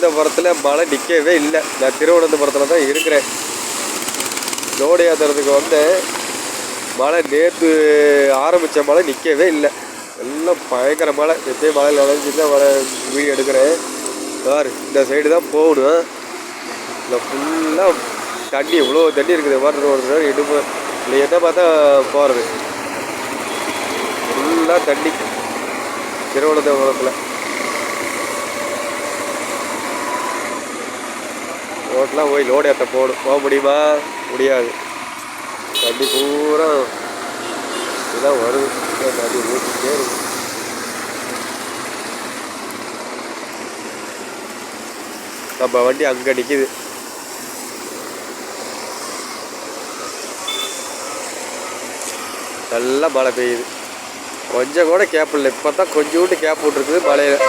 திருவனந்தபுரத்தில் மழை நிற்கவே இல்லை. நான் திருவனந்தபுரத்தில் தான் இருக்கிறேன். லோடு ஏற்றுறதுக்கு வந்து மழை நேற்று ஆரம்பித்த மழை நிற்கவே இல்லை. எல்லாம் பயங்கர மழை. எப்பயும் மழையில் நனைஞ்சி தான் மழை வீடியோ எடுக்கிறேன். சார் இந்த சைடு தான் போகணும். இல்லை ஃபுல்லாக தண்ணி, இவ்வளோ தண்ணி இருக்குது. வாட்டர் ரோடு இடுப்பு இல்லை என்ன பார்த்தா போகிறது ஃபுல்லாக தண்ணி திருவனந்தபுரத்தில். ரோட்லாம் போய் லோடு ஏற்ற போக முடியுமா? முடியாது. தண்ணி பூரா இதுதான் வருது. தண்ணி ஊற்றிக்கிட்டே இருக்கு. நம்ம வண்டி அங்கே நிற்கிது. நல்லா மழை பெய்யுது. கொஞ்சம் கூட கேப் இல்லை. இப்போ தான் கொஞ்சோண்டு கேப் விட்டுருக்குது மழையில்.